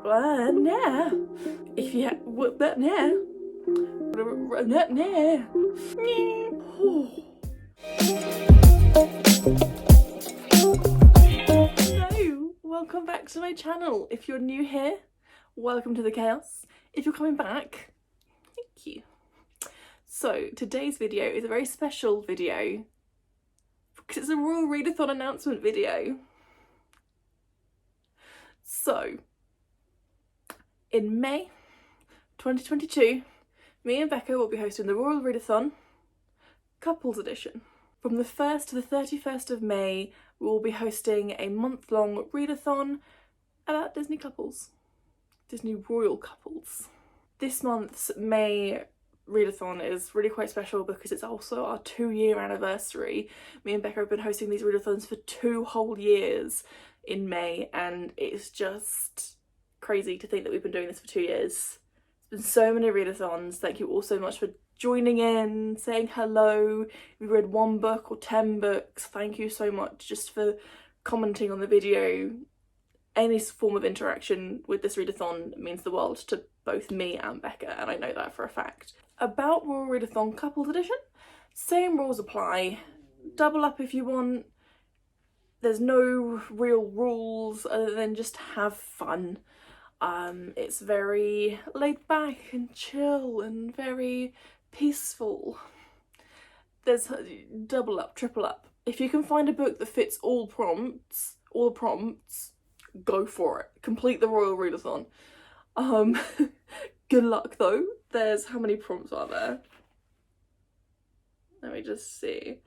Nah. If you but nah. Hello, welcome back to my channel. If you're new here, welcome to the chaos. If you're coming back, thank you. So today's video is a very special video because it's a Royal Readathon announcement video. So in May 2022, me and Becca will be hosting the Royal Readathon Couples Edition. From the 1st to the 31st of May, we will be hosting a month-long readathon about Disney couples, Disney royal couples. This month's May readathon is really quite special because it's also our 2-year anniversary. Me and Becca have been hosting these readathons for 2 whole years in May, and it's just crazy to think that we've been doing this for 2 years. There's been so many readathons. Thank you all so much for joining in, saying hello. We've read 1 book or 10 books. Thank you so much just for commenting on the video. Any form of interaction with this readathon means the world to both me and Becca, and I know that for a fact. About Royal Readathon Couples Edition, same rules apply. Double up if you want. There's no real rules other than just have fun. It's very laid back and chill and very peaceful. There's double up, triple up. If you can find a book that fits all prompts, go for it. Complete the Royal Readathon. Good luck though. There's, how many prompts are there? Let me just see.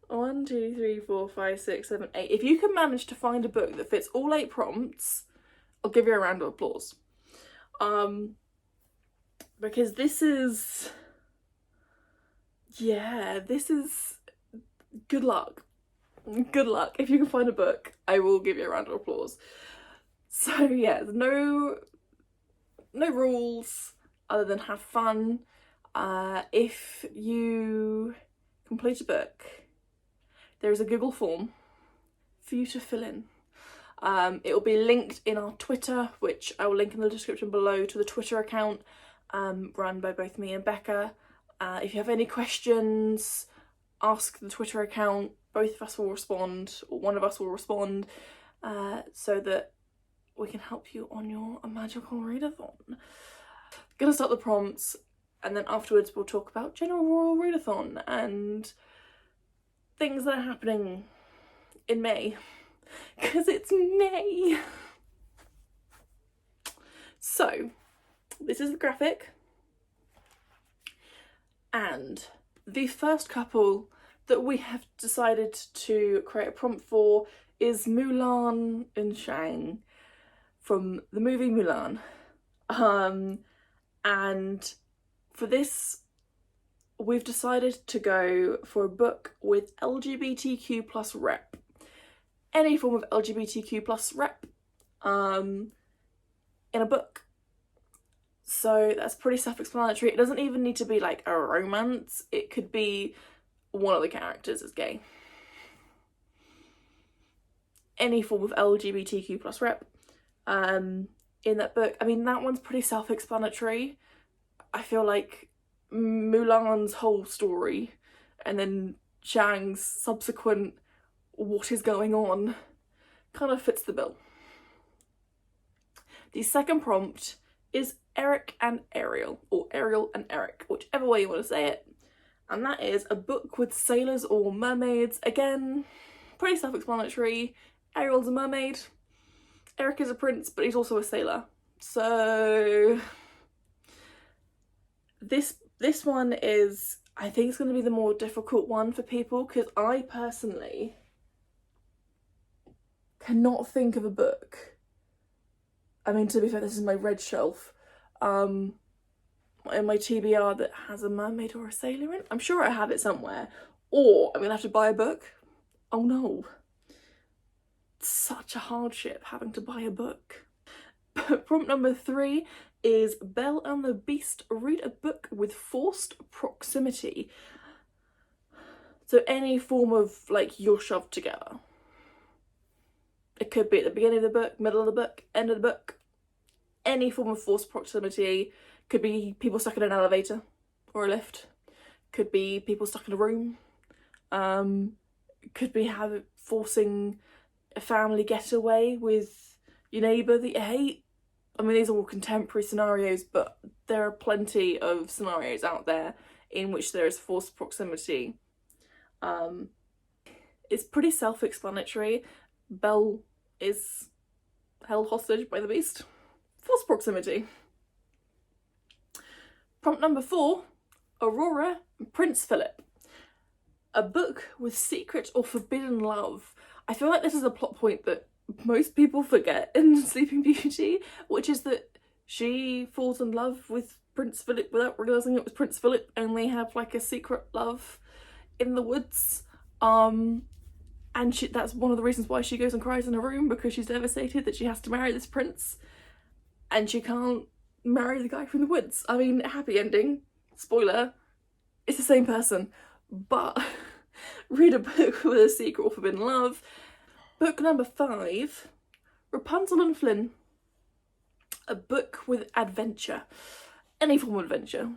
1, 2, 3, 4, 5, 6, 7, 8. If you can manage to find a book that fits all 8 prompts, I'll give you a round of applause. Because this is, yeah, this is good luck. Good luck. If you can find a book, I will give you a round of applause. So yeah, no rules other than have fun. If you complete a book, there is a Google form for you to fill in. It will be linked in our Twitter, which I will link in the description below, to the Twitter account run by both me and Becca. If you have any questions, ask the Twitter account. Both of us will respond, or one of us will respond, so that we can help you on your magical readathon. Gonna start the prompts, and then afterwards we'll talk about general Royal Readathon and things that are happening in May, because it's May. So this is the graphic, and the first couple that we have decided to create a prompt for is Mulan and Shang from the movie Mulan. And for this, we've decided to go for a book with LGBTQ plus rep. Any form of LGBTQ plus rep in a book. So that's pretty self-explanatory. It doesn't even need to be like a romance. It could be one of the characters is gay. Any form of LGBTQ plus rep in that book. I mean, that one's pretty self-explanatory. I feel like Mulan's whole story and then Shang's subsequent what is going on kind of fits the bill. The second prompt is Eric and Ariel, or Ariel and Eric, whichever way you want to say it. And that is a book with sailors or mermaids. Again, pretty self-explanatory. Ariel's a mermaid. Eric is a prince, but he's also a sailor. So this one is, I think it's going to be the more difficult one for people, because I personally cannot think of a book. I mean, to be fair, this is my red shelf in my TBR that has a mermaid or a sailor in. I'm sure I have it somewhere, or I'm gonna have to buy a book. Oh no, it's such a hardship having to buy a book. Prompt number 3 is Belle and the Beast, read a book with forced proximity. So any form of, like, you're shoved together. It could be at the beginning of the book, middle of the book, end of the book. any form of forced proximity. Could be people stuck in an elevator or a lift. Could be people stuck in a room. Could be forcing a family getaway with your neighbour that you hate. I mean, these are all contemporary scenarios, but there are plenty of scenarios out there in which there is forced proximity. It's pretty self-explanatory. Belle is held hostage by the beast. Forced proximity. Prompt number 4, Aurora and Prince Philip. A book with secret or forbidden love. I feel like this is a plot point that most people forget in Sleeping Beauty, which is that she falls in love with Prince Philip without realising it was Prince Philip, and they have like a secret love in the woods. And that's one of the reasons why she goes and cries in a room, because she's devastated that she has to marry this prince and she can't marry the guy from the woods. I mean, happy ending, spoiler, it's the same person, but read a book with a secret or forbidden love. Book number 5, Rapunzel and Flynn. A book with adventure. Any form of adventure.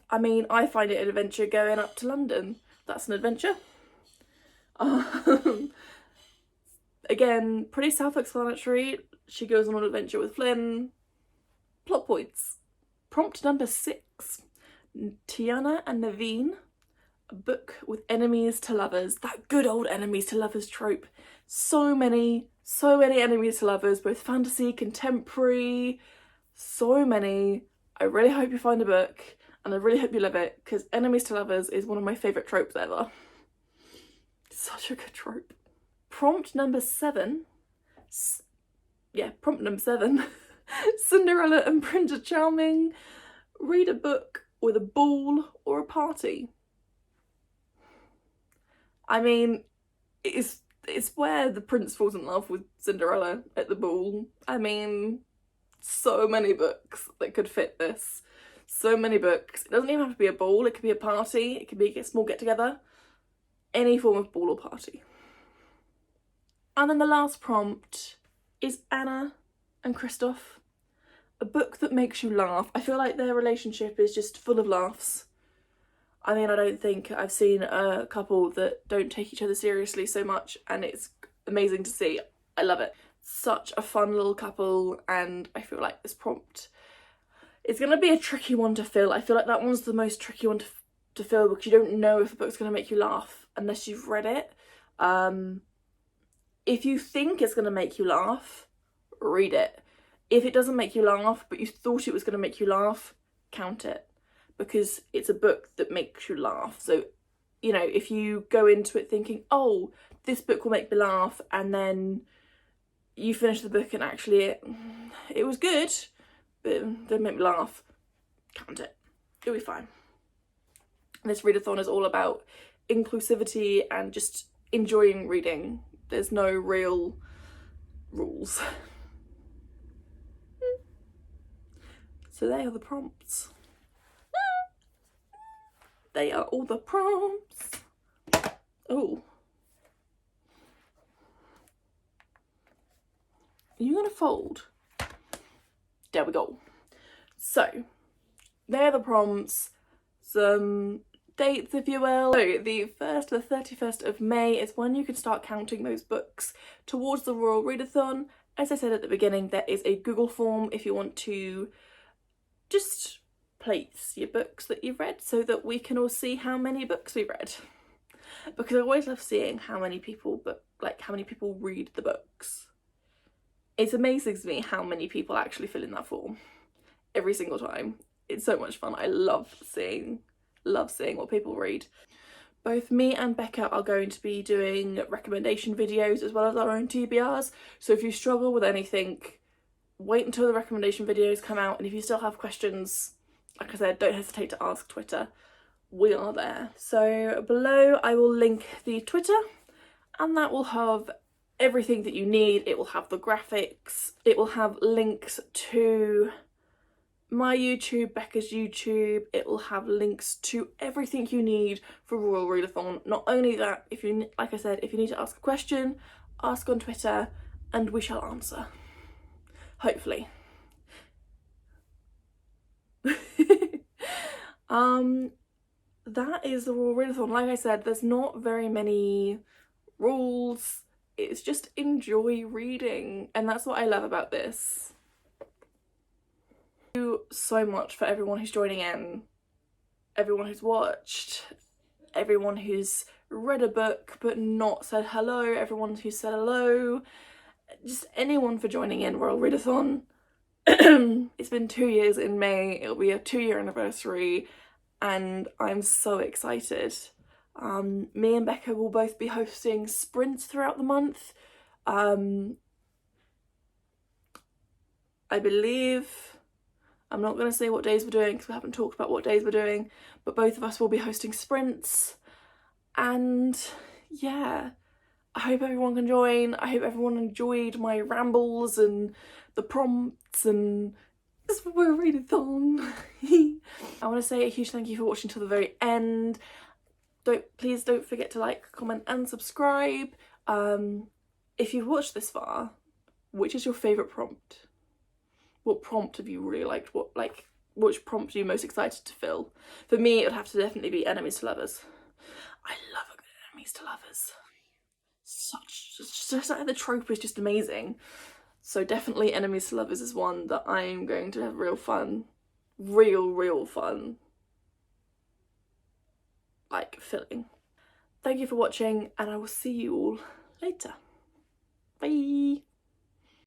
I mean, I find it an adventure going up to London. That's an adventure. Again, pretty self-explanatory. She goes on an adventure with Flynn. Plot points. Prompt number 6, Tiana and Naveen. A book with enemies to lovers. That good old enemies to lovers trope. So many enemies to lovers, both fantasy, contemporary, so many. I really hope you find a book, and I really hope you love it, because enemies to lovers is one of my favourite tropes ever. Such a good trope. Prompt number 7. Prompt number 7. Cinderella and Prince Charming. Read a book with a ball or a party. I mean, it's where the prince falls in love with Cinderella at the ball. I mean, so many books that could fit this. So many books. It doesn't even have to be a ball, it could be a party, it could be a small get-together. Any form of ball or party. And then the last prompt is Anna and Kristoff. A book that makes you laugh. I feel like their relationship is just full of laughs. I mean, I don't think I've seen a couple that don't take each other seriously so much, and it's amazing to see. I love it. Such a fun little couple, and I feel like this prompt is going to be a tricky one to fill. I feel like that one's the most tricky one to fill, because you don't know if a book's going to make you laugh unless you've read it. If you think it's going to make you laugh, read it. If it doesn't make you laugh, but you thought it was going to make you laugh, count it. Because it's a book that makes you laugh. So, you know, if you go into it thinking, oh, this book will make me laugh, and then you finish the book and actually it was good, but it didn't make me laugh, count it. It'll be fine. This readathon is all about inclusivity and just enjoying reading. There's no real rules. So they are the prompts. They are all the prompts. Oh. Are you gonna fold? There we go. So, they're the prompts. Some dates, if you will. So, the 1st to the 31st of May is when you can start counting those books towards the Royal Readathon. As I said at the beginning, there is a Google form if you want to just place your books that you've read, so that we can all see how many books we've read. Because I always love seeing how many people read the books. It's amazing to me how many people actually fill in that form every single time. It's so much fun. I love seeing what people read. Both me and Becca are going to be doing recommendation videos as well as our own TBRs. So if you struggle with anything, wait until the recommendation videos come out, and if you still have questions, like I said, don't hesitate to ask Twitter. We are there. So below I will link the Twitter, and that will have everything that you need. It will have the graphics, it will have links to my YouTube, Becca's YouTube, it will have links to everything you need for Royal Readathon. Not only that, like I said, if you need to ask a question, ask on Twitter and we shall answer. Hopefully. That is the Royal Readathon. Like I said, there's not very many rules. It's just enjoy reading, and that's what I love about this. Thank you so much for everyone who's joining in, everyone who's watched, everyone who's read a book but not said hello, everyone who said hello, just anyone for joining in Royal Readathon. It's been 2 years in May, it'll be a 2-year anniversary, and I'm so excited. Me and Becca will both be hosting sprints throughout the month. I believe, I'm not going to say what days we're doing because we haven't talked about what days we're doing, but both of us will be hosting sprints. And yeah, I hope everyone can join. I hope everyone enjoyed my rambles and the prompts, and this was a readathon. I want to say a huge thank you for watching till the very end. Please don't forget to like, comment and subscribe. If you've watched this far, which is your favourite prompt? What prompt have you really liked? Which prompt are you most excited to fill? For me, it would have to definitely be enemies to lovers. I love a good enemies to lovers. Just like the trope is just amazing. So definitely enemies to lovers is one that I'm going to have real fun, real fun, like, filling. Thank you for watching, and I will see you all later. Bye!